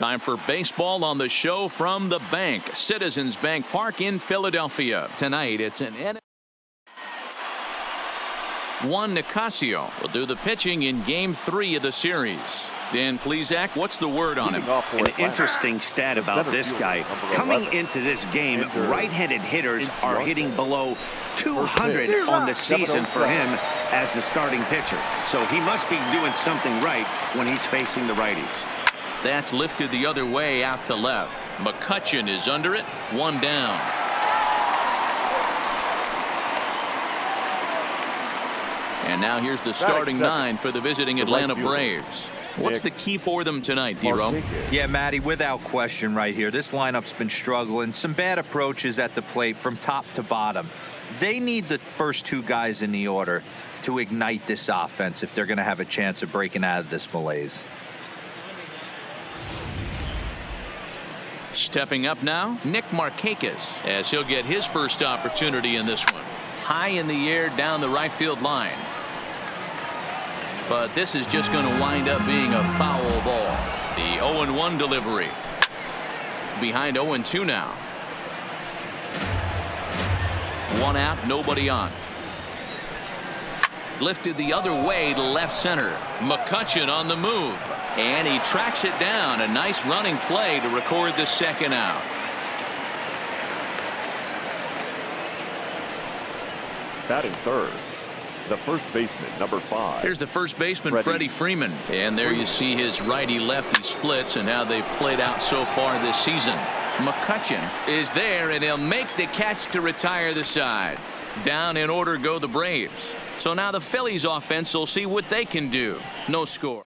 Time for baseball on the show from the bank. Citizens Bank Park in Philadelphia. Tonight it's an Juan Nicasio will do the pitching in Game 3 of the series. Dan Plesac, what's the word on him? An interesting stat about this guy. Coming into this game, right-handed hitters are hitting below 200 on the season for him as the starting pitcher. So he must be doing something right when he's facing the righties. That's lifted the other way out to left. McCutchen is under it. One down. And now here's the starting nine for the visiting Atlanta Braves. What's the key for them tonight, D-Ro? Yeah, Matty, without question right here. This lineup's been struggling. Some bad approaches at the plate from top to bottom. They need the first two guys in the order to ignite this offense if they're going to have a chance of breaking out of this malaise. Stepping up now, Nick Markakis, as he'll get his first opportunity in this one. High in the air down the right field line. But this is just going to wind up being a foul ball. The 0-1 delivery. Behind 0-2 now. One out, nobody on. Lifted the other way to left center. McCutchen on the move. And he tracks it down. A nice running play to record the second out. Batting third, the first baseman, number 5. Here's the first baseman, Freddie Freeman. And there you see his righty-lefty splits and how they've played out so far this season. McCutchen is there, and he'll make the catch to retire the side. Down in order go the Braves. So now the Phillies offense will see what they can do. No score.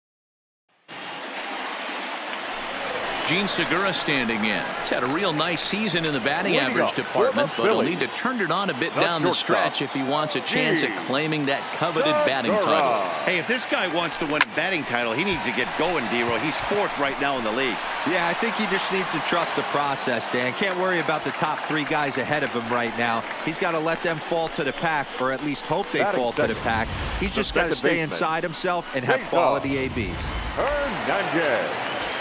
Gene Segura standing in. He's had a real nice season in the batting average department, but he'll need to turn it on a bit down the stretch if he wants a chance at claiming that coveted batting title. Hey, if this guy wants to win a batting title, he needs to get going, D-Ro. He's 4th right now in the league. Yeah, I think he just needs to trust the process, Dan. Can't worry about the top 3 guys ahead of him right now. He's got to let them fall to the pack, or at least hope they fall to the pack. He's just got to stay inside himself and have quality ABs. Hernandez.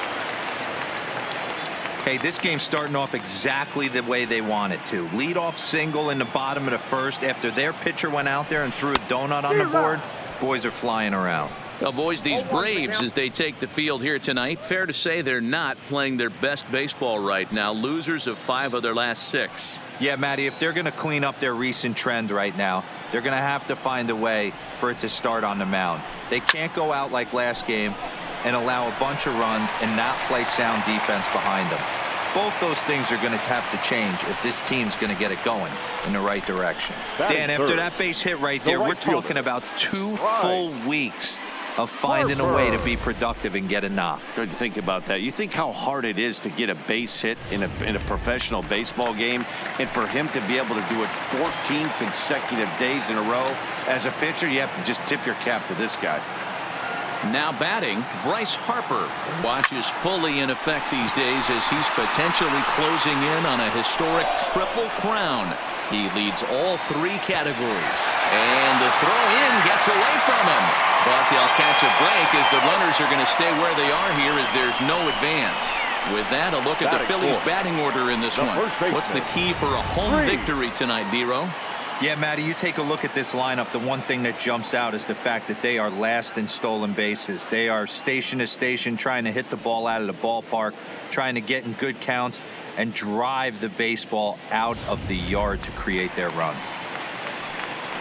Hey, this game's starting off exactly the way they want it to. Lead-off single in the bottom of the first after their pitcher went out there and threw a donut on the board. Boys are flying around. Well, boys, these Braves, as they take the field here tonight, fair to say they're not playing their best baseball right now. Losers of 5 of their last 6. Yeah, Matty, if they're going to clean up their recent trend right now, they're going to have to find a way for it to start on the mound. They can't go out like last game and allow a bunch of runs and not play sound defense behind them. Both those things are going to have to change if this team's going to get it going in the right direction. Dan, after that base hit right there, we're talking about 2 full weeks of finding a way to be productive and get a knock. Good to think about that. You think how hard it is to get a base hit in a professional baseball game, and for him to be able to do it 14 consecutive days in a row as a pitcher, you have to just tip your cap to this guy. Now batting, Bryce Harper. Watch is fully in effect these days as he's potentially closing in on a historic triple crown. He leads all 3 categories. And the throw in gets away from him. But they'll catch a break as the runners are going to stay where they are here as there's no advance. With that, a look at the Phillies batting order in this one. What's the key for a home victory tonight, D-Ro? Yeah, Matty, you take a look at this lineup. The one thing that jumps out is the fact that they are last in stolen bases. They are station to station trying to hit the ball out of the ballpark, trying to get in good counts and drive the baseball out of the yard to create their runs.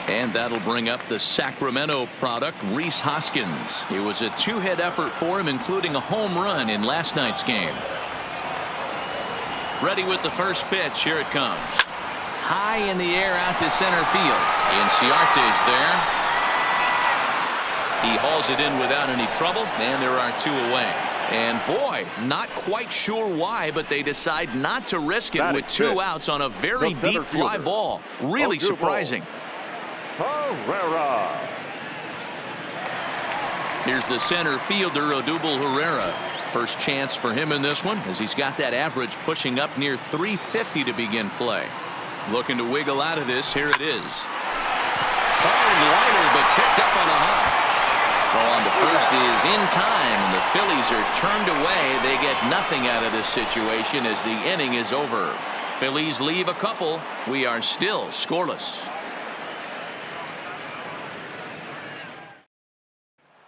And that'll bring up the Sacramento product, Rhys Hoskins. It was a 2-hit effort for him, including a home run in last night's game. Ready with the first pitch. Here it comes. High in the air out to center field. Inciarte's there. He hauls it in without any trouble, and there are 2 away. And boy, not quite sure why, but they decide not to risk it with 2 outs on a very deep fly ball. Really surprising. Herrera. Here's the center fielder, Odubel Herrera. First chance for him in this one, as he's got that average pushing up near 350 to begin play. Looking to wiggle out of this. Here it is. Hard liner, but picked up on a hop. Throw on to first is in time, and the Phillies are turned away. They get nothing out of this situation as the inning is over. Phillies leave a couple. We are still scoreless.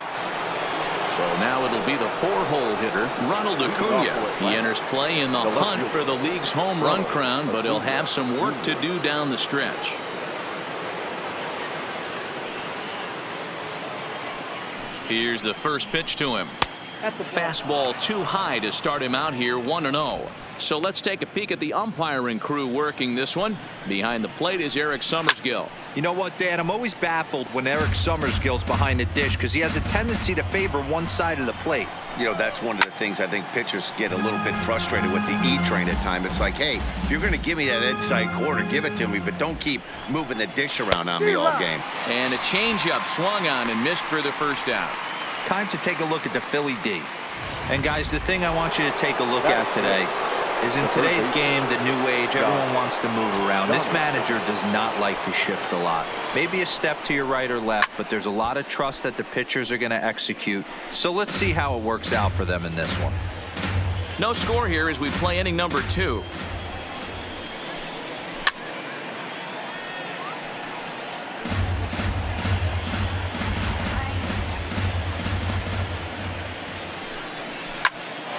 So now it'll be the 4-hole hitter, Ronald Acuna. He enters play in the hunt for the league's home run crown, but he'll have some work to do down the stretch. Here's the first pitch to him. Fastball too high to start him out here 1-0. So let's take a peek at the umpiring crew working this one. Behind the plate is Eric Summersgill. You know what, Dan? I'm always baffled when Eric Summersgill's behind the dish because he has a tendency to favor one side of the plate. You know, that's one of the things I think pitchers get a little bit frustrated with the E-train at times. It's like, hey, if you're going to give me that inside corner, give it to me, but don't keep moving the dish around on me all game. And a changeup swung on and missed for the first out. Time to take a look at the Philly D. And guys, the thing I want you to take a look at today is in today's game, the new age, everyone wants to move around. This manager does not like to shift a lot. Maybe a step to your right or left, but there's a lot of trust that the pitchers are going to execute. So let's see how it works out for them in this one. No score here as we play inning number 2.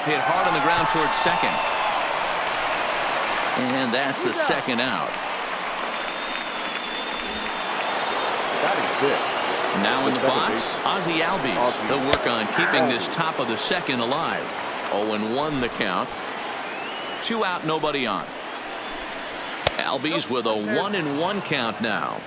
Hit hard on the ground towards second. And that's the second out. Now in the box, Ozzie Albies. They'll work on keeping this top of the second alive. 0-1 the count. 2 out, nobody on. Albies with a 1-1 count now.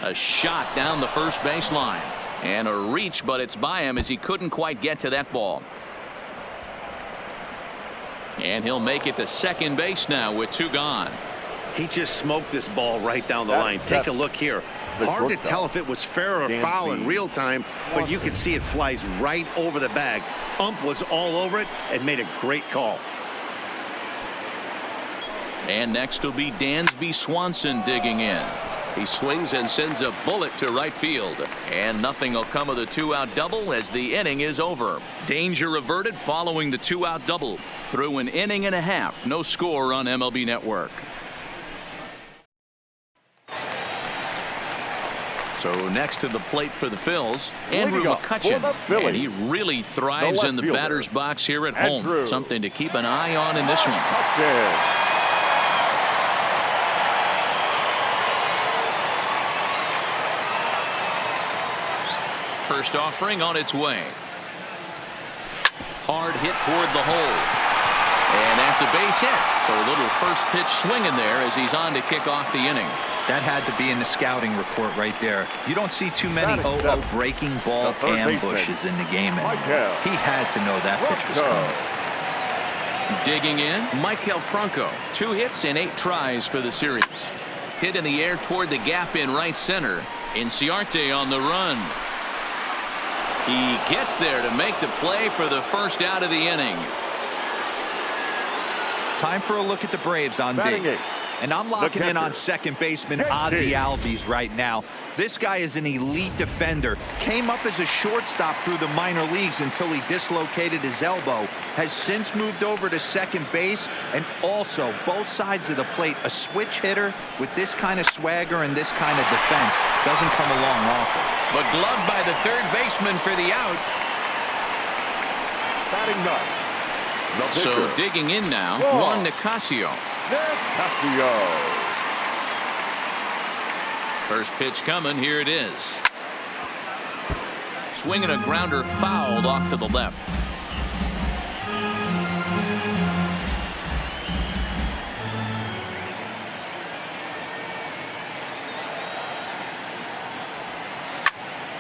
A shot down the first baseline. And a reach, but it's by him as he couldn't quite get to that ball. And he'll make it to second base now with 2 gone. He just smoked this ball right down the line. Take a look here. Hard to tell if it was fair or foul in real time, but you can see it flies right over the bag. Ump was all over it and made a great call. And next will be Dansby Swanson digging in. He swings and sends a bullet to right field. And nothing will come of the 2-out double as the inning is over. Danger averted following the 2-out double. Through an inning and a half. No score on MLB Network. So next to the plate for the Phils, Andrew McCutchen. And he really thrives in the batter's box here at home. Something to keep an eye on in this one. First offering on its way. Hard hit toward the hole. And that's a base hit. So a little first pitch swinging there as he's on to kick off the inning. That had to be in the scouting report right there. You don't see too many breaking ball ambushes in the game anymore. He had to know that pitch was coming. Digging in, Maikel Franco. 2 hits and 8 tries for the series. Hit in the air toward the gap in right center. Inciarte on the run. He gets there to make the play for the first out of the inning. Time for a look at the Braves on D. And I'm locking in on second baseman Ozzie Albies right now. This guy is an elite defender. Came up as a shortstop through the minor leagues until he dislocated his elbow. Has since moved over to second base, and also both sides of the plate. A switch hitter with this kind of swagger and this kind of defense doesn't come along often. But gloved by the third baseman for the out. Batting ninth. So digging in now, Juan Nicasio. First pitch coming. Here it is. Swinging a grounder fouled off to the left.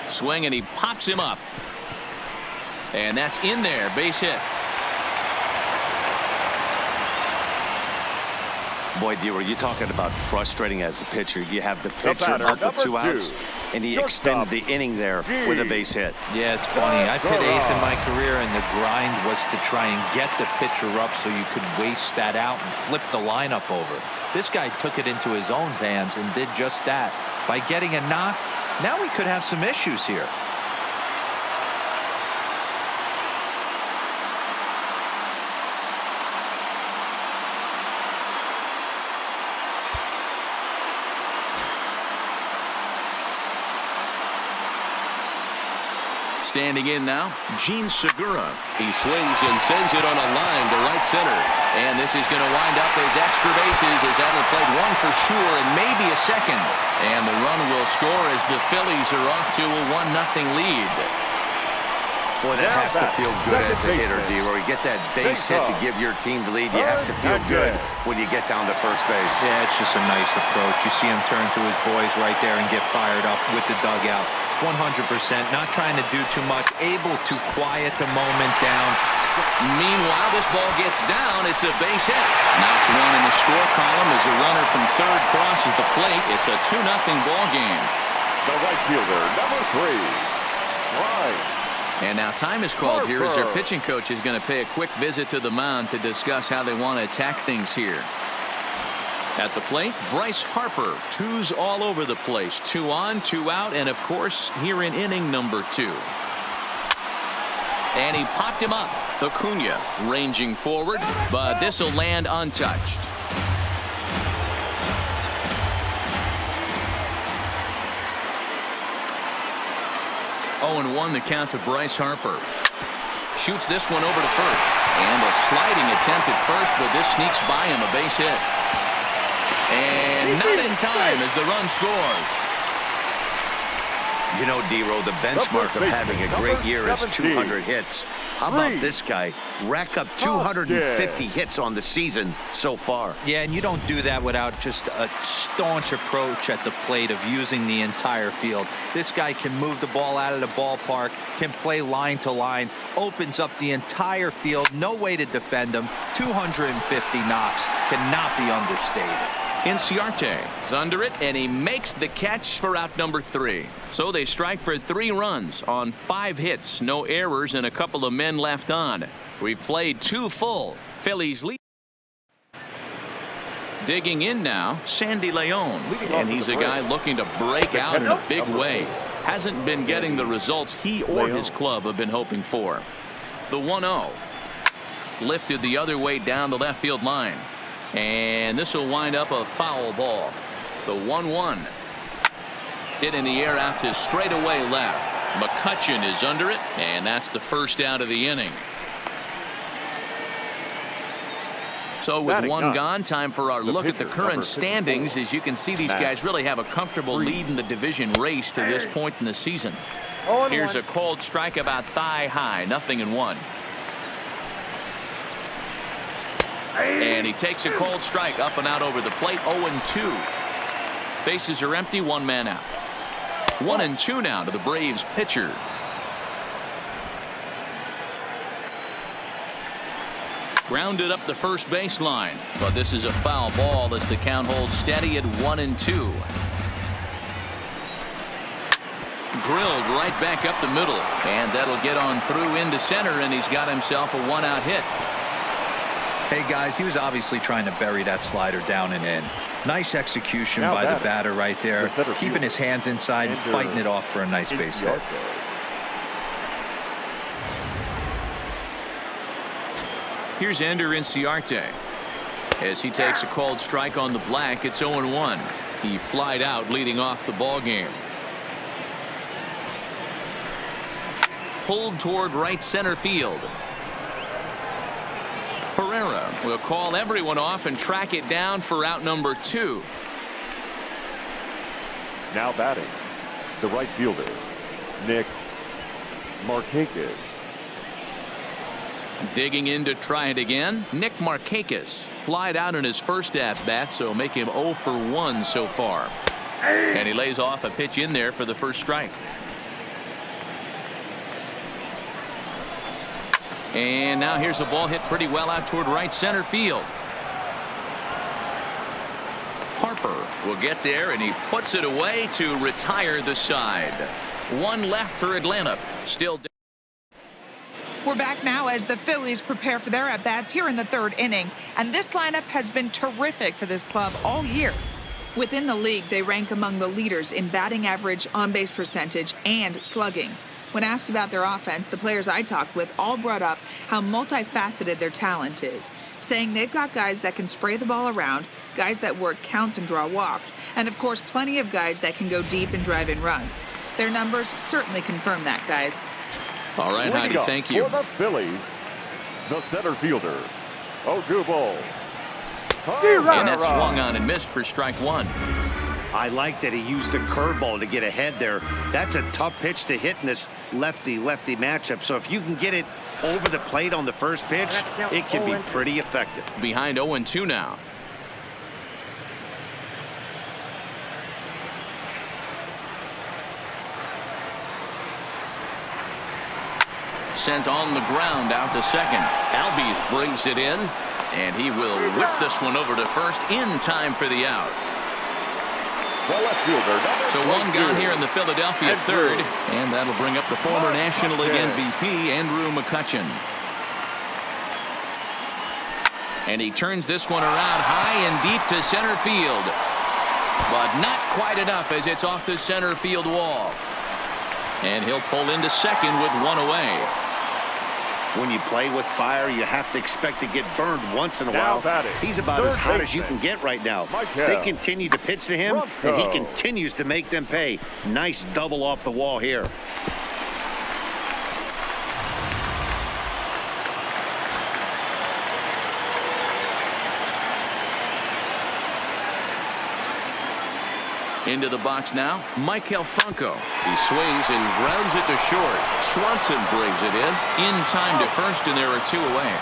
Swing and he pops him up. And that's in there. Base hit. Boy, D-Roy, you're talking about frustrating as a pitcher. You have the pitcher batter, up with 2 outs, 2. and he Shortstop, extends the inning there with a base hit. Yeah, it's funny. I've hit 8th in my career, and the grind was to try and get the pitcher up so you could waste that out and flip the lineup over. This guy took it into his own hands and did just that. By getting a knock, now we could have some issues here. Standing in now, Gene Segura. He swings and sends it on a line to right center. And this is going to wind up as extra bases as that'll play 1 for sure and maybe a second. And the run will score as the Phillies are off to a 1-0 lead. Boy, that has to feel good as a hitter, D-Roy. Get that base hit to give your team the lead. You have to feel good when you get down to first base. Yeah, it's just a nice approach. You see him turn to his boys right there and get fired up with the dugout. 100%, not trying to do too much, able to quiet the moment down. Meanwhile, this ball gets down. It's a base hit. Knocks one in the score column as a runner from third crosses the plate. It's a 2-0 ball game. The right fielder, number 3. Right. And now time is called here as their pitching coach is going to pay a quick visit to the mound to discuss how they want to attack things here. At the plate, Bryce Harper. 2s all over the place. 2 on, 2 out, and of course here in inning number 2. And he popped him up. Acuna ranging forward, but this will land untouched. 0-1 the count to Bryce Harper. Shoots this one over to first. And a sliding attempt at first, but this sneaks by him, a base hit. And not in time as the run scores. You know, D-Roy, the benchmark of having a great year is 200 hits. How about this guy? Rack up 250 hits on the season so far. Yeah, and you don't do that without just a staunch approach at the plate of using the entire field. This guy can move the ball out of the ballpark, can play line to line, opens up the entire field, no way to defend him. 250 knocks cannot be understated. Inciarte is under it, and he makes the catch for out number 3. So they strike for 3 runs on 5 hits, no errors, and a couple of men left on. We've played 2 full. Phillies lead. Digging in now, Sandy Leon, and he's a guy looking to break out in a big way. Hasn't been getting the results he or his club have been hoping for. The 1-0 lifted the other way down the left field line. And this will wind up a foul ball. The 1-1 hit in the air out to straightaway left. McCutchen is under it, and that's the first out of the inning. So with 1 gone, time for our look at the current standings. As you can see, these guys really have a comfortable lead in the division race to this point in the season. Here's a cold strike about thigh high, 0-1. And he takes a cold strike up and out over the plate. 0-2. Bases are empty, 1 man out. 1-2 now to the Braves pitcher. Grounded up the first baseline, but this is a foul ball as the count holds steady at 1-2. Drilled right back up the middle, and that'll get on through into center, and he's got himself a 1-out hit. Hey guys, he was obviously trying to bury that slider down and in. Nice execution by the batter right there, keeping his hands inside and fighting it off for a nice base hit. Here's Ender Inciarte as he takes a called strike on the black. It's 0-1. He flied out leading off the ball game. Pulled toward right center field. Herrera will call everyone off and track it down for out number 2. Now batting, the right fielder, Nick Markakis. Digging in to try it again, Nick Markakis flied out in his first at-bat, so make him 0 for 1 so far. And he lays off a pitch in there for the first strike. And now here's a ball hit pretty well out toward right center field. Harper will get there, and he puts it away to retire the side. One left for Atlanta. Still. We're back now as the Phillies prepare for their at-bats here in the third inning. And this lineup has been terrific for this club all year. Within the league, they rank among the leaders in batting average, on-base percentage, and slugging. When asked about their offense, the players I talked with all brought up how multifaceted their talent is, saying they've got guys that can spray the ball around, guys that work counts and draw walks, and of course plenty of guys that can go deep and drive in runs. Their numbers certainly confirm that, guys. All right, Heidi, thank you. For the Phillies, the center fielder, Odubel. And that swung on and missed for strike one. I like that he used a curveball to get ahead there. That's a tough pitch to hit in this lefty-lefty matchup. So if you can get it over the plate on the first pitch, it can be pretty effective. Behind 0-2 now. Sent on the ground out to second. Albies brings it in, and he will whip this one over to first in time for the out. So one gone here in the Philadelphia third, and that'll bring up the former National League MVP, Andrew McCutchen. And he turns this one around high and deep to center field, but not quite enough as it's off the center field wall. And he'll pull into second with one away. When you play with fire, you have to expect to get burned once in a while. He's about as hot as you can get right now. They continue to pitch to him, and he continues to make them pay. Nice double off the wall here. Into the box now, Maikel Franco. He swings and grounds it to short. Swanson brings it in time to first, and there are two away.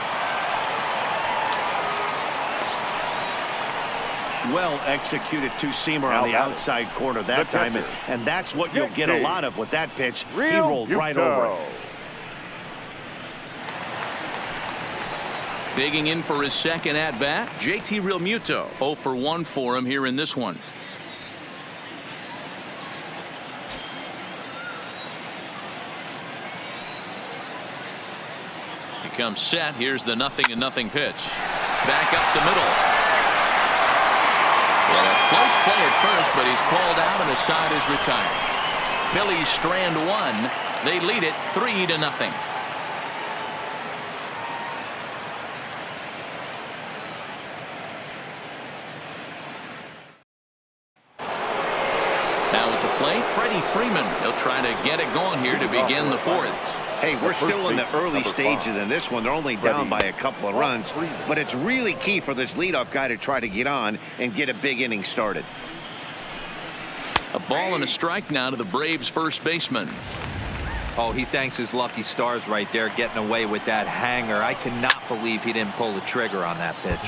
Well executed two-seamer on the outside corner that time, and that's what you'll get a lot of with that pitch. He rolled right over it. Digging in for his second at-bat, JT Realmuto. 0 for 1 for him here in this one. Comes set. Here's the 0-0 pitch. Back up the middle. Well, a close play at first, but he's called out and the side is retired. Phillies strand one. They lead it 3-0. Now at the plate, Freddie Freeman. He'll try to get it going here to begin the fourth. Hey, we're still in the early stages in this one. They're only down by a couple of runs, but it's really key for this leadoff guy to try to get on and get a big inning started. A ball and a strike now to the Braves first baseman. Oh, he thanks his lucky stars right there, getting away with that hanger. I cannot believe he didn't pull the trigger on that pitch.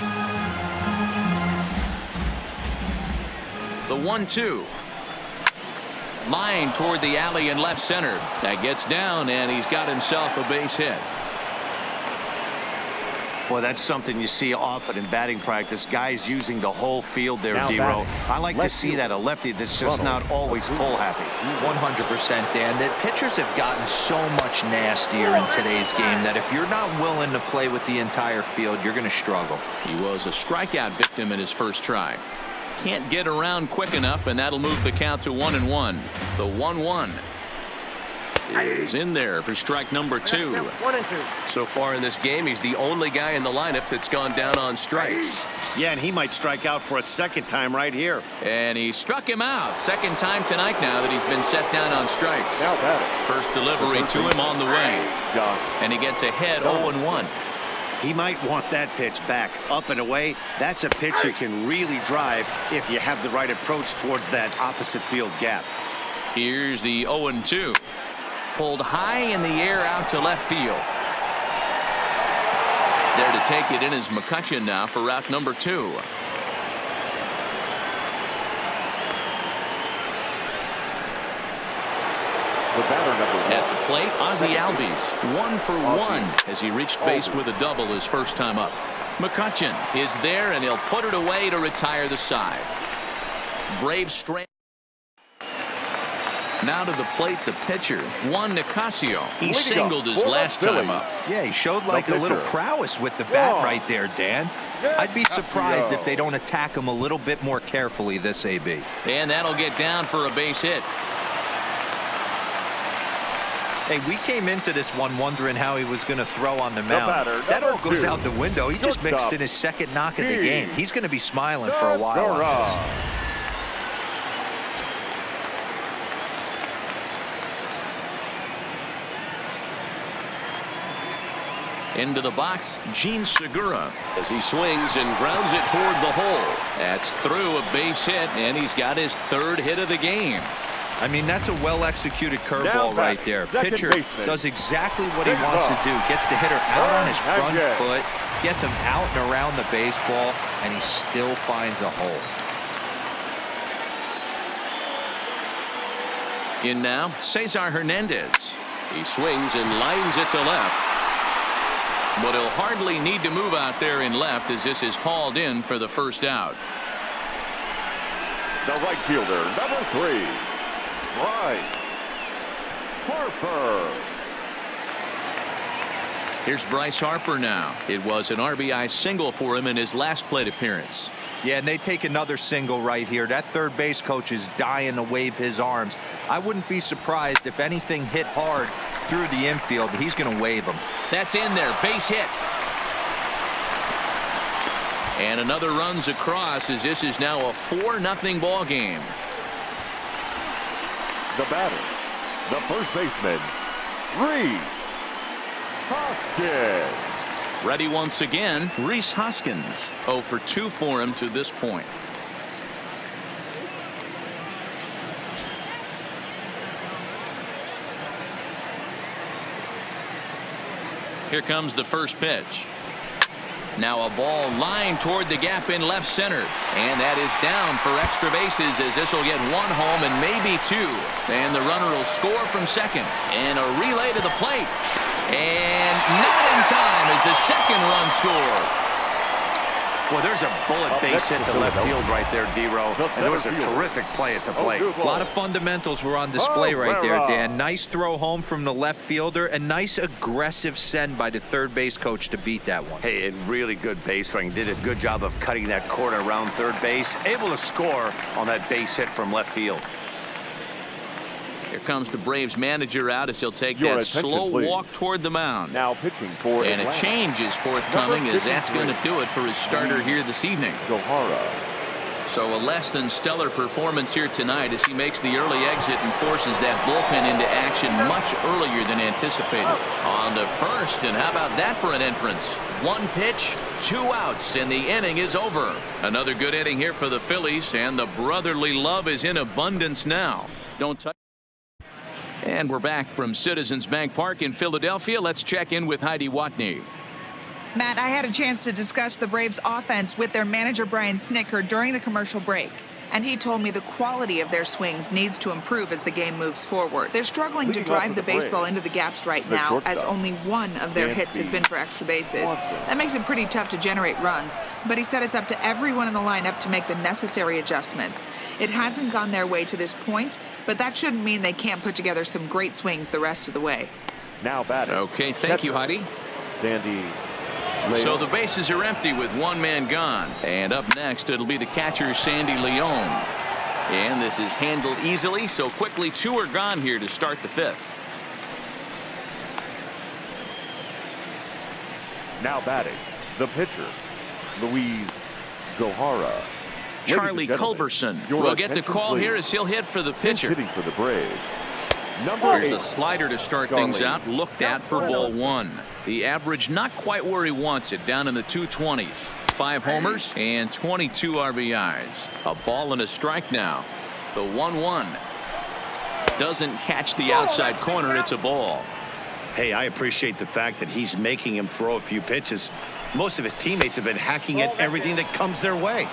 The 1-2. Line toward the alley in left center. That gets down, and he's got himself a base hit. Well, that's something you see often in batting practice. Guys using the whole field there, D-Row. I like to see that, a lefty that's just not always pull happy. 100%, Dan. That pitchers have gotten so much nastier in today's game that if you're not willing to play with the entire field, you're going to struggle. He was a strikeout victim in his first try. Can't get around quick enough, and that'll move the count to 1-1. The 1-1 is in there for strike number 2. 1 and 2. So far in this game, he's the only guy in the lineup that's gone down on strikes. Yeah, and he might strike out for a second time right here. And he struck him out. Second time tonight now that he's been set down on strikes. First delivery to him on the way. And he gets ahead 0-1. He might want that pitch back, up and away. That's a pitch you can really drive if you have the right approach towards that opposite field gap. Here's the 0-2. Pulled high in the air out to left field. There to take it in is McCutchen now for route number 2. At the plate, Ozzie Albies 1 for 1 as he reached base with a double his first time up. McCutchen is there, and he'll put it away to retire the side. Braves strand. Now to the plate, the pitcher, Juan Nicasio. He singled his last time up. Yeah, he showed like a little prowess with the bat right there, Dan. I'd be surprised if they don't attack him a little bit more carefully this AB. And that'll get down for a base hit. Hey, we came into this one wondering how he was going to throw on the mound. That all goes out the window. He just mixed in his second knock of the game. He's going to be smiling for a while. Into the box, Gene Segura as he swings and grounds it toward the hole. That's through a base hit, and he's got his third hit of the game. I mean, that's a well-executed curveball right there. Pitcher does exactly what he wants to do. Gets the hitter out on his front foot, gets him out and around the baseball, and he still finds a hole. In now, Cesar Hernandez. He swings and lines it to left. But he'll hardly need to move out there in left as this is hauled in for the first out. The right fielder, number 3, Bryce Harper. Here's Bryce Harper now. It was an RBI single for him in his last plate appearance. Yeah, and they take another single right here. That third base coach is dying to wave his arms. I wouldn't be surprised if anything hit hard through the infield. He's going to wave them. That's in there. Base hit. And another runs across as this is now a 4-0 ball game. The batter, the first baseman, Rhys Hoskins. Ready once again, Rhys Hoskins. 0 for 2 for him to this point. Here comes the first pitch. Now a ball lined toward the gap in left center. And that is down for extra bases as this will get 1 home and maybe 2. And the runner will score from second. And a relay to the plate. And not in time as the second run scores. Well, there's a bullet base hit to left field right there, D-Row. And it was a terrific play at the plate. A lot of fundamentals were on display right there, Dan. Nice throw home from the left fielder, and nice aggressive send by the third base coach to beat that one. Hey, and really good base running. Did a good job of cutting that corner around third base. Able to score on that base hit from left field. Here comes the Braves manager out as he'll take that slow walk toward the mound. Now pitching for and a change is forthcoming as that's going to do it for his starter here this evening. So a less than stellar performance here tonight as he makes the early exit and forces that bullpen into action much earlier than anticipated. On the first, and how about that for an entrance? 1 pitch, 2 outs, and the inning is over. Another good inning here for the Phillies, and the brotherly love is in abundance now. Don't touch. And we're back from Citizens Bank Park in Philadelphia. Let's check in with Heidi Watney. Matt, I had a chance to discuss the Braves offense with their manager Brian Snitker during the commercial break. And he told me the quality of their swings needs to improve as the game moves forward. They're struggling to drive the baseball into the gaps right now, as only 1 of their hits has been for extra bases. That makes it pretty tough to generate runs, but he said it's up to everyone in the lineup to make the necessary adjustments. It hasn't gone their way to this point, but that shouldn't mean they can't put together some great swings the rest of the way. Now batting. Okay, thank you, Heidi. Sandy. So the bases are empty with 1 man gone. And up next, it'll be the catcher, Sandy Leon. And this is handled easily, so quickly 2 are gone here to start the 5th. Now batting, the pitcher, Luis Gohara. Charlie Culberson will get the call here as he'll hit for the pitcher. Hitting for the Braves. Here's a slider to start things out, looked at for ball 1. The average not quite where he wants it, down in the 220s. 5 homers and 22 RBIs. A ball and a strike now. The 1-1 doesn't catch the outside corner. It's a ball. Hey, I appreciate the fact that he's making him throw a few pitches. Most of his teammates have been hacking at everything that comes their way.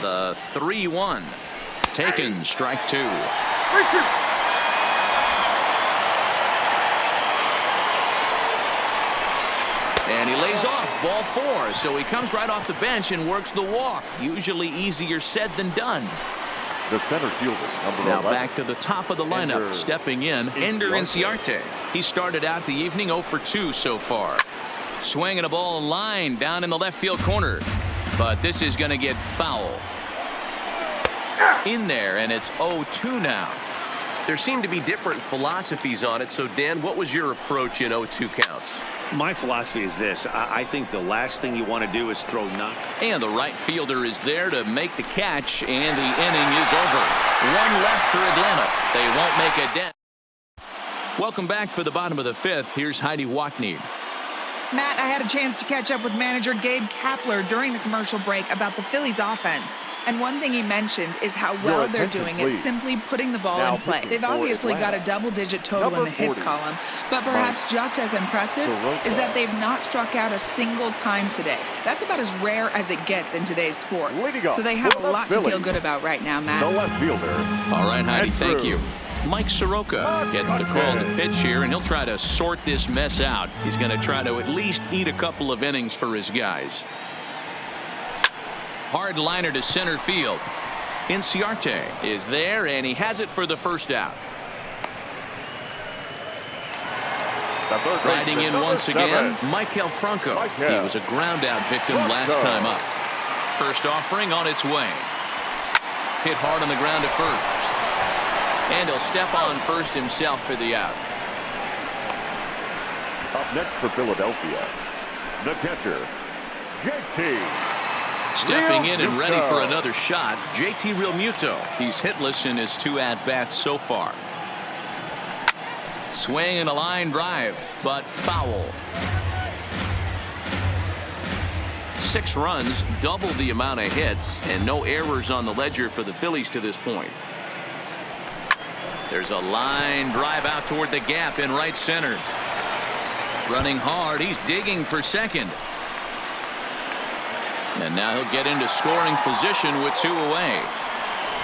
The 3-1 taken, strike 2. And he lays off ball 4. So he comes right off the bench and works the walk. Usually easier said than done. The center fielder, number Now 11. back to the top of the lineup. Stepping in, Ender Inciarte. He started out the evening 0 for 2 so far. Swinging a ball line down in the left field corner. But this is going to get foul. In there, and it's 0-2 now. There seem to be different philosophies on it. So, Dan, what was your approach in 0-2 counts? My philosophy is this. I think the last thing you want to do is throw none. And the right fielder is there to make the catch, and the inning is over. One left for Atlanta. They won't make a dent. Welcome back for the bottom of the 5th. Here's Heidi Wackney. Matt, I had a chance to catch up with manager Gabe Kapler during the commercial break about the Phillies offense. And one thing he mentioned is how well they're doing at simply putting the ball in play. They've obviously got a double-digit total in the hits column, but perhaps just as impressive is that they've not struck out a single time today. That's about as rare as it gets in today's sport. So they have a lot to feel good about right now, Matt. The left fielder. All right, Heidi, thank you. Mike Soroka gets the call to pitch here, and he'll try to sort this mess out. He's going to try to at least eat a couple of innings for his guys. Hard liner to center field. Inciarte is there, and he has it for the first out. Riding in once again, Maikel Franco. He was a ground out victim last time up. First offering on its way. Hit hard on the ground at first. And he'll step on first himself for the out. Up next for Philadelphia, the catcher, JT. Stepping in and ready for another shot, JT Realmuto. He's hitless in his 2 at-bats so far. Swing and a line drive, but foul. 6 runs, double the amount of hits, and no errors on the ledger for the Phillies to this point. There's a line drive out toward the gap in right center. Running hard, he's digging for second. And now he'll get into scoring position with 2 away.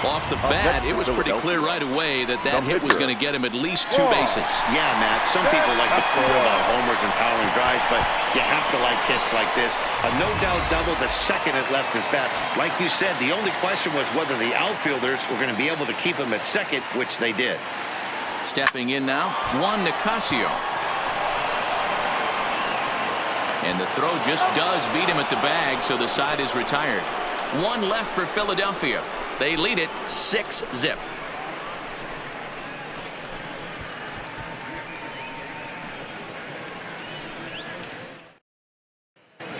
Off the bat, it was pretty clear right away that hit was going to get him at least 2 bases. Yeah, Matt, some people like to crow about homers and powering drives, but you have to like hits like this. A no-doubt double the second it left his bat. Like you said, the only question was whether the outfielders were going to be able to keep him at second, which they did. Stepping in now, Juan Nicasio. And the throw just does beat him at the bag, so the side is retired. 1 left for Philadelphia. They lead it 6-0.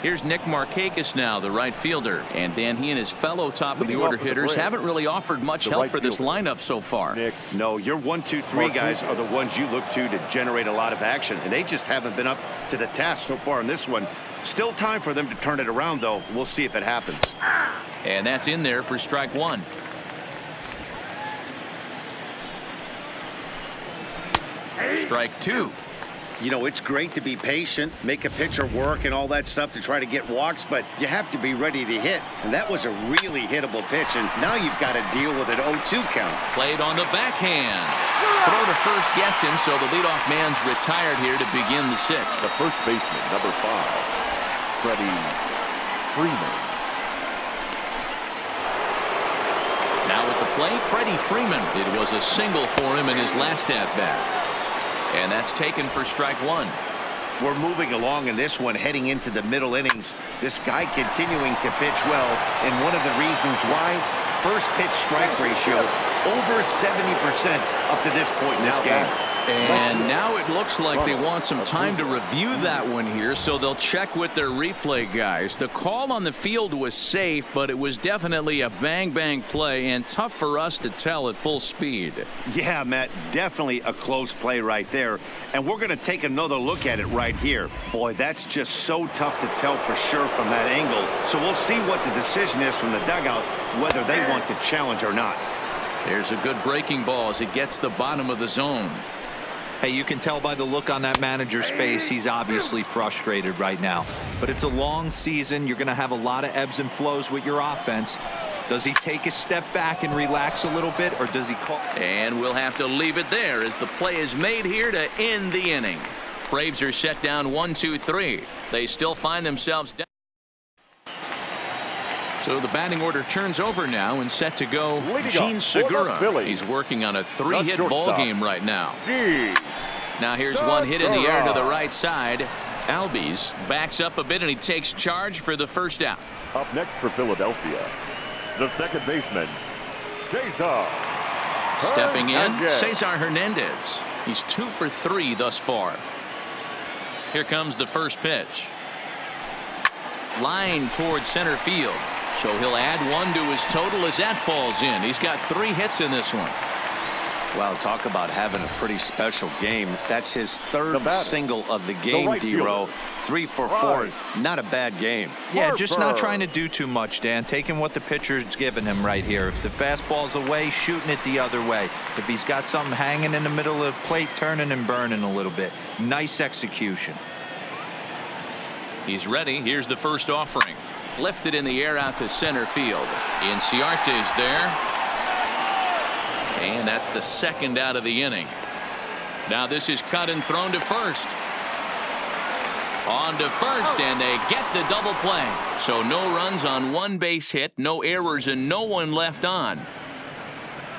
Here's Nick Markakis now, the right fielder. And Dan, he and his fellow top-of-the-order hitters haven't really offered much help for this lineup so far. Nick, no, your 1, 2, 3 guys are the ones you look to generate a lot of action, and they just haven't been up to the task so far in this one. Still time for them to turn it around, though. We'll see if it happens. And that's in there for strike 1. Strike 2. You know, it's great to be patient, make a pitcher work and all that stuff to try to get walks, but you have to be ready to hit. And that was a really hittable pitch, and now you've got to deal with an 0-2 count. Played on the backhand. Throw to first gets him, so the leadoff man's retired here to begin the 6th. The first baseman, number 5, Freddie Freeman. Now at the plate, Freddie Freeman. It was a single for him in his last at-bat. And that's taken for strike 1. We're moving along in this one, heading into the middle innings. This guy continuing to pitch well, and one of the reasons why, first pitch strike ratio over 70% up to this point in this game. And now it looks like they want some time to review that one here, so they'll check with their replay guys. The call on the field was safe, but it was definitely a bang-bang play and tough for us to tell at full speed. Yeah, Matt, definitely a close play right there. And we're going to take another look at it right here. Boy, that's just so tough to tell for sure from that angle. So we'll see what the decision is from the dugout, whether they want to challenge or not. There's a good breaking ball as it gets the bottom of the zone. Hey, you can tell by the look on that manager's face, he's obviously frustrated right now. But it's a long season. You're going to have a lot of ebbs and flows with your offense. Does he take a step back and relax a little bit, or does he call? And we'll have to leave it there as the play is made here to end the inning. Braves are set down 1-2-3. They still find themselves down. So the batting order turns over now and set to go. Gene Segura. He's working on a 3-hit ball game right now. Now here's one hit in the air to the right side. Albies backs up a bit and he takes charge for the first out. Up next for Philadelphia, the second baseman, Cesar. Stepping in, Cesar Hernandez. He's 2 for 3 thus far. Here comes the first pitch. Line towards center field. So he'll add 1 to his total as that falls in. He's got 3 hits in this one. Well, talk about having a pretty special game. That's his third single of the game, D-Row. 3 for 4. Not a bad game. Yeah, just not trying to do too much, Dan. Taking what the pitcher's giving him right here. If the fastball's away, shooting it the other way. If he's got something hanging in the middle of the plate, turning and burning a little bit. Nice execution. He's ready. Here's the first offering. Lifted in the air out to center field. Inciarte's there. And that's the second out of the inning. Now this is cut and thrown to first. On to first, and they get the double play. So no runs on 1 base hit, no errors, and no one left on.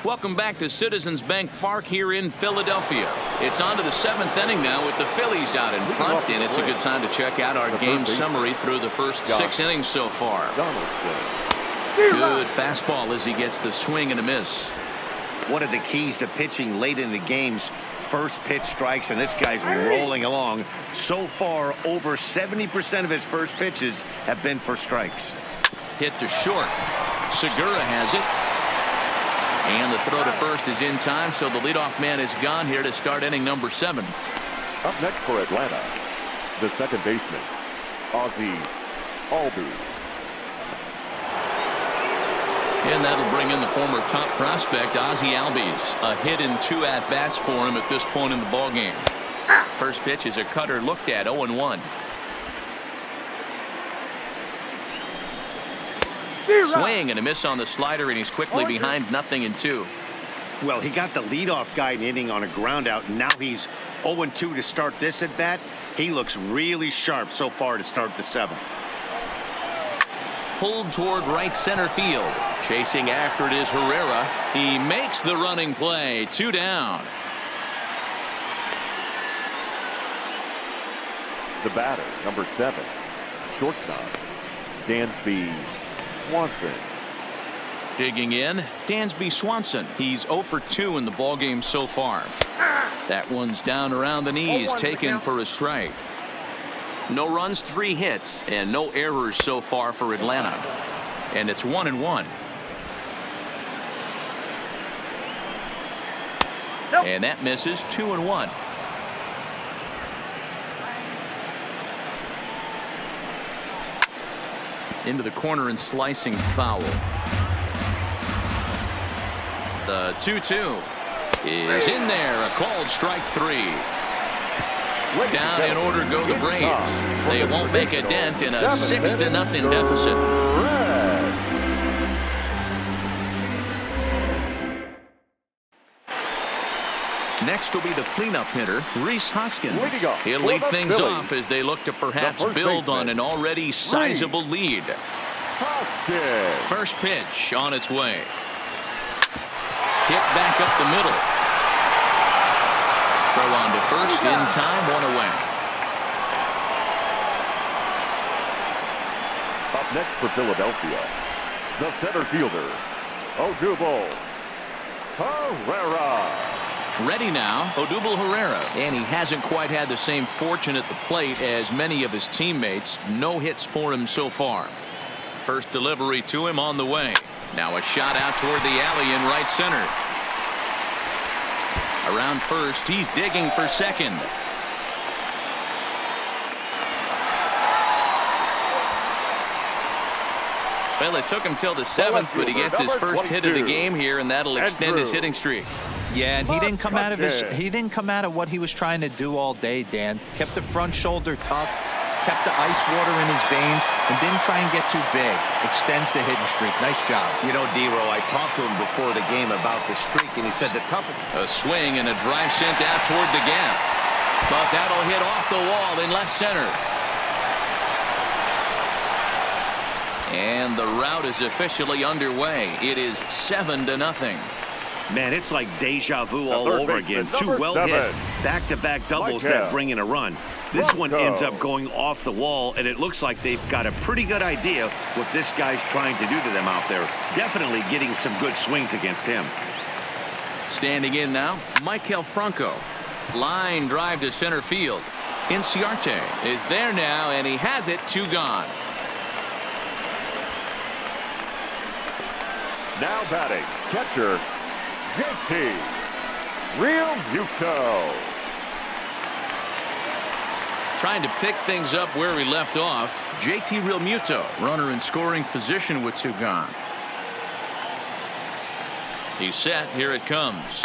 Welcome back to Citizens Bank Park here in Philadelphia. It's on to the 7th inning now with the Phillies out in front, and it's a good time to check out our game summary through the first 6 innings so far. Good fastball as he gets the swing and a miss. One of the keys to pitching late in the game's first pitch strikes, and this guy's rolling along. So far, over 70% of his first pitches have been for strikes. Hit to short. Segura has it. And the throw to first is in time, so the leadoff man is gone here to start inning number 7. Up next for Atlanta, the second baseman, Ozzie Albies. And that'll bring in the former top prospect, Ozzie Albies. A hit and 2 at-bats for him at this point in the ballgame. First pitch is a cutter looked at, 0-1. Swing and a miss on the slider, and he's quickly behind 0-2. Well, he got the leadoff guy in inning on a ground out, and now he's 0-2 to start this at bat. He looks really sharp so far to start the 7th. Pulled toward right center field. Chasing after it is Herrera. He makes the running play. 2 down. The batter, number 7, shortstop, Dansby Swanson. Digging in, Dansby Swanson. He's 0 for 2 in the ballgame so far. That one's down around the knees, taken for a strike. No runs, 3 hits, and no errors so far for Atlanta. And it's 1-1. And that misses. 2-1. Into the corner and slicing foul. The 2-2 is in there. A called strike 3. Down in order go the Braves. They won't make a dent in a 6-0 deficit. Next will be the cleanup hitter, Rhys Hoskins. He'll lead things off as they look to perhaps build on an already sizable lead. First pitch on its way. Hit back up the middle. Throw on to first in time, 1 away. Up next for Philadelphia, the center fielder, Odubel Herrera. Ready now, Odubel Herrera, and he hasn't quite had the same fortune at the plate as many of his teammates. No hits for him so far. First delivery to him on the way. Now a shot out toward the alley in right center. Around first, he's digging for second. Well, it took him till the 7th, but he gets his first hit of the game here, and that'll extend his hitting streak. Yeah, and he didn't come out of what he was trying to do all day, Dan. Kept the front shoulder tough, kept the ice water in his veins, and didn't try and get too big. Extends the hitting streak. Nice job. You know, D-Row, I talked to him before the game about the streak, and he said the toughest. A swing and a drive sent out toward the gap. But that'll hit off the wall in left center. And the rout is officially underway. It is 7-0. Man, it's like deja vu all over again. Two well-hit back-to-back doubles that bring in a run. This one ends up going off the wall, and it looks like they've got a pretty good idea what this guy's trying to do to them out there. Definitely getting some good swings against him. Standing in now, Maikel Franco. Line drive to center field. Inciarte is there now, and he has it. 2 gone. Now batting, catcher, JT Realmuto. Trying to pick things up where he left off. JT Realmuto, runner in scoring position with 2 gone. He's set. Here it comes.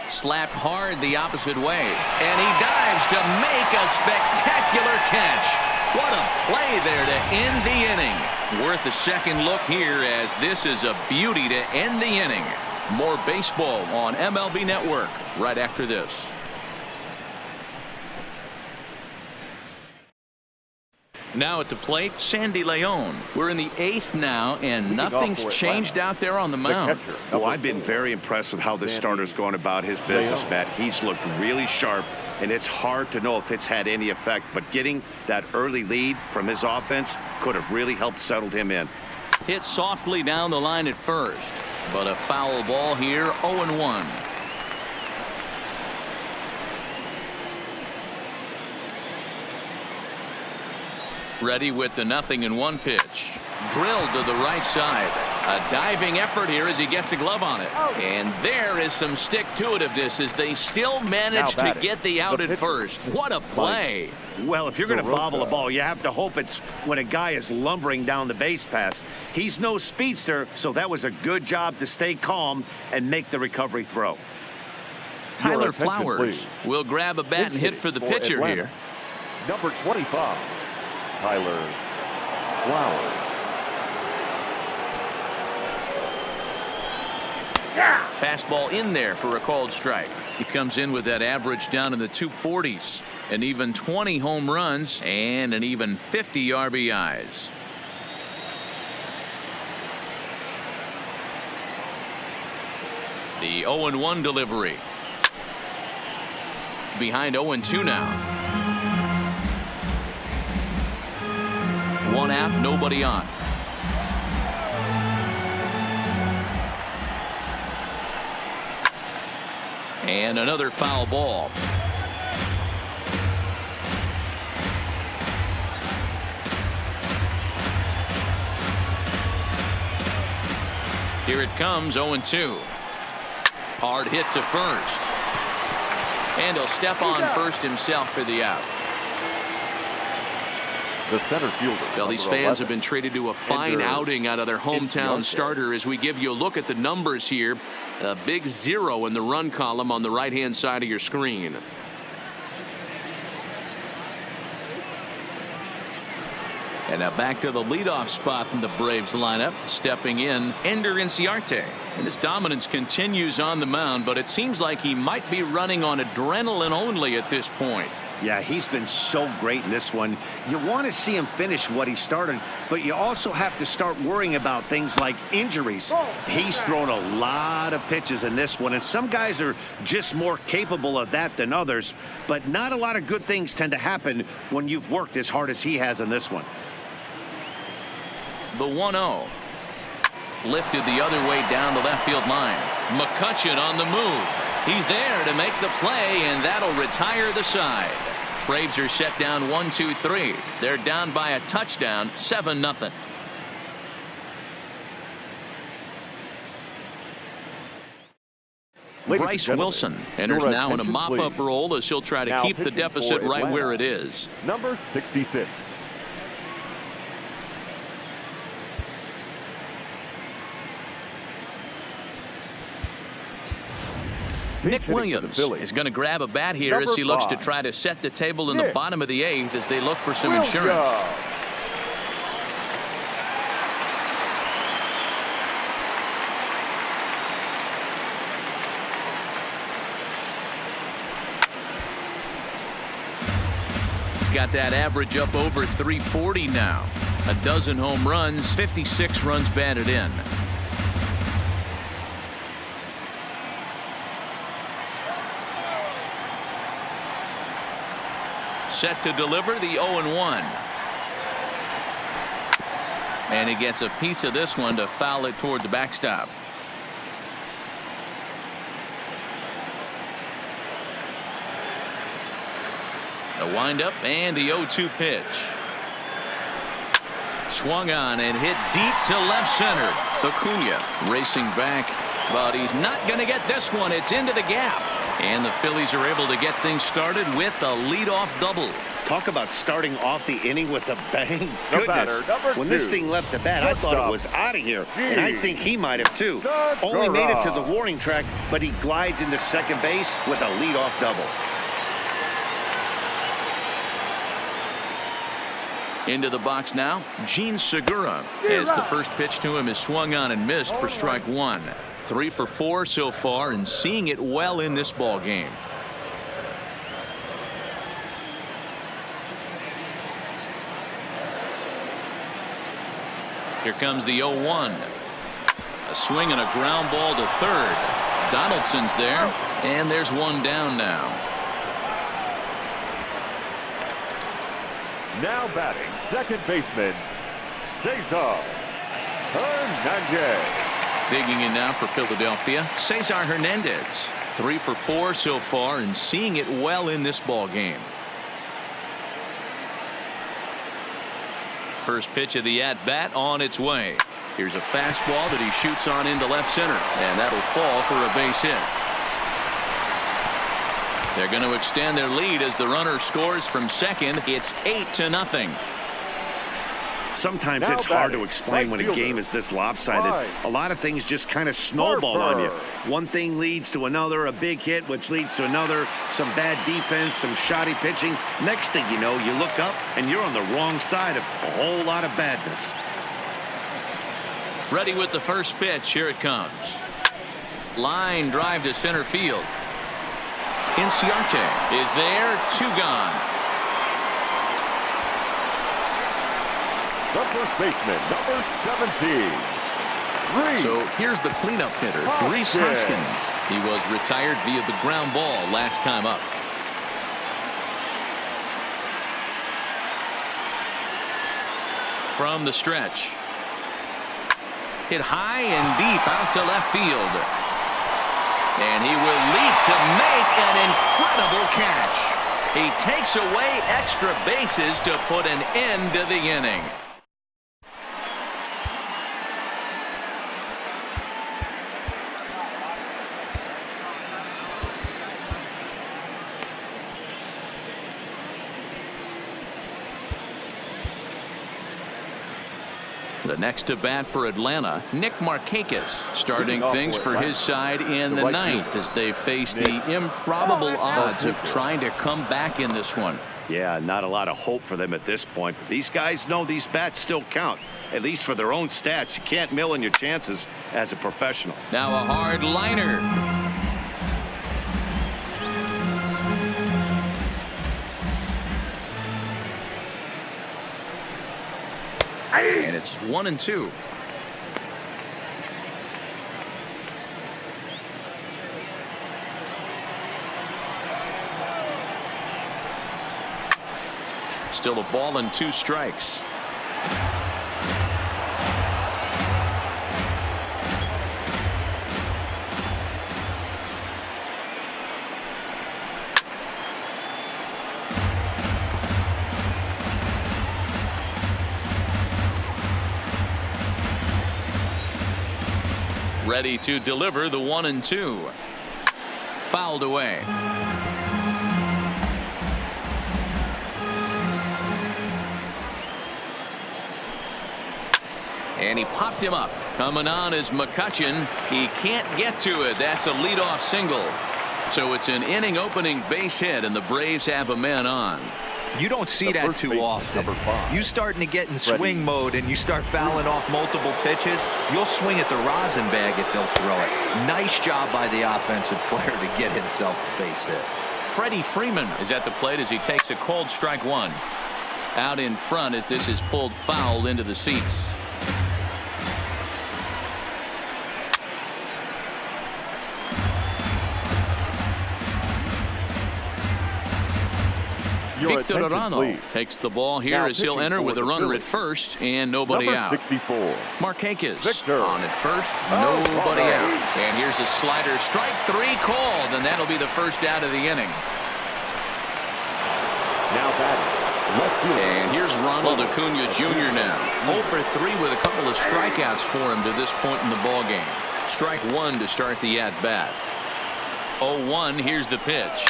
Slapped hard the opposite way, and he dives to make a spectacular catch. What a play there to end the inning. Worth a second look here, as this is a beauty to end the inning. More baseball on MLB Network right after this. Now at the plate, Sandy Leon. We're in the 8th now, and nothing's changed out there on the mound. Oh, I've been very impressed with how this starter's going about his business, Matt. He's looked really sharp, and it's hard to know if it's had any effect. But getting that early lead from his offense could have really helped settle him in. Hit softly down the line at first, but a foul ball here, 0-1. Ready with the 0-1 pitch. Drilled to the right side. A diving effort here as he gets a glove on it. And there is some stick-to-itiveness as they still manage to get the out at first. What a play. Well, if you're going to bobble a ball, you have to hope it's when a guy is lumbering down the base pass. He's no speedster, so that was a good job to stay calm and make the recovery throw. Tyler Flowers will grab a bat and hit for the pitcher here. Number 25, Tyler Flowers. Fastball in there for a called strike. He comes in with that average down in the 240s. An even 20 home runs and an even 50 RBIs. The 0-1 delivery. Behind 0-2 now. One out, nobody on. And another foul ball. Here it comes, 0-2. Hard hit to first. And he'll step on first himself for the out. The center fielder. Phillies fans have been treated to a fine outing out of their hometown starter as we give you a look at the numbers here. A big 0 in the run column on the right-hand side of your screen. And now back to the leadoff spot in the Braves lineup. Stepping in, Ender Inciarte. And his dominance continues on the mound, but it seems like he might be running on adrenaline only at this point. Yeah, he's been so great in this one. You want to see him finish what he started, but you also have to start worrying about things like injuries. He's thrown a lot of pitches in this one, and some guys are just more capable of that than others, but not a lot of good things tend to happen when you've worked as hard as he has in this one. The 1-0. Lifted the other way down the left field line. McCutchen on the move. He's there to make the play, and that'll retire the side. Braves are set down 1-2-3. They're down by a touchdown, 7-0. Bryce Wilson enters now in a mop-up role as he'll try to keep the deficit right where it is. Number 66. Nick Williams is going to grab a bat here as he looks to try to set the table in the bottom of the 8th as they look for some insurance. got that average up over 340 now. A dozen home runs, 56 runs batted in. Set to deliver the 0-1. And he gets a piece of this one to foul it toward the backstop. The windup and the 0-2 pitch. Swung on and hit deep to left center. Acuna racing back, but he's not going to get this one. It's into the gap. And the Phillies are able to get things started with a leadoff double. Talk about starting off the inning with a bang. The Goodness. batter, When this thing left the bat, I thought it was out of here. And I think he might have too. Only made it to the warning track, but he glides into second base with a leadoff double. Into the box now, Gene Segura, as the first pitch to him is swung on and missed for strike one. 3 for 4 so far and seeing it well in this ball game. Here comes the 0-1. A swing and a ground ball to third. Donaldson's there, and there's one down now. Now batting, second baseman, Cesar Hernandez. Digging in now for Philadelphia, Cesar Hernandez. 3 for 4 so far and seeing it well in this ball game. First pitch of the at-bat on its way. Here's a fastball that he shoots on into left center, and that'll fall for a base hit. They're going to extend their lead as the runner scores from second. It's 8-0. Sometimes Now it's hard to batting, explain when a right game is this lopsided. Right. A lot of things just kind of snowball on you. Harper. One thing leads to another, a big hit, which leads to another, some bad defense, some shoddy pitching. Next thing you know, you look up and you're on the wrong side of a whole lot of badness. Ready with the first pitch. Here it comes. Line drive to center field. Inciarte is there. 2 gone. The first baseman, number 17. So here's the cleanup hitter, Rhys Hoskins. He was retired via the ground ball last time up. From the stretch. Hit high and deep out to left field. And he will leap to make an incredible catch. He takes away extra bases to put an end to the inning. The next to bat for Atlanta, Nick Markakis, starting things for his side in the ninth as they face the improbable odds of trying to come back in this one. Yeah, not a lot of hope for them at this point. But these guys know these bats still count, at least for their own stats. You can't mill in your chances as a professional. Now a hard liner. And it's 1-2. Still a ball and 2 strikes. Ready to deliver the 1-2. Fouled away. And he popped him up. Coming on is McCutchen. He can't get to it. That's a leadoff single. So it's an inning opening base hit, and the Braves have a man on. You don't see that too often. You starting to get in swing mode and you start fouling off multiple pitches, you'll swing at the rosin bag if they'll throw it. Nice job by the offensive player to get himself a base hit. Freddie Freeman is at the plate as he takes a called strike one. Out in front as this is pulled foul into the seats. Your Victor attention, Arano please. takes the ball here Now as he'll pitching enter for with the a runner Phillies. at first and nobody Number out. 64. Marquez Victor. on at first, Oh, nobody all right. out. And here's a slider, strike three called, and that'll be the first out of the inning. Now batting, left field. And here's Ronald Acuna Jr. now. 0 for 3 with a couple of strikeouts for him to this point in the ballgame. Strike one to start the at-bat. 0-1, here's the pitch.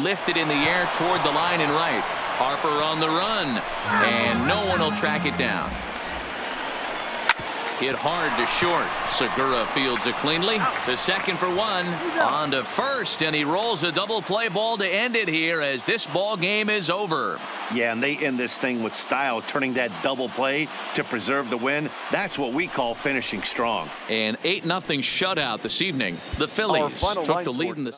Lifted in the air toward the line and right. Harper on the run, and no one will track it down. Hit hard to short. Segura fields it cleanly. The second for one. On to first, and he rolls a double play ball to end it here as this ball game is over. Yeah, and they end this thing with style, turning that double play to preserve the win. That's what we call finishing strong. An 8-0 shutout this evening. The Phillies final took line the lead score. in the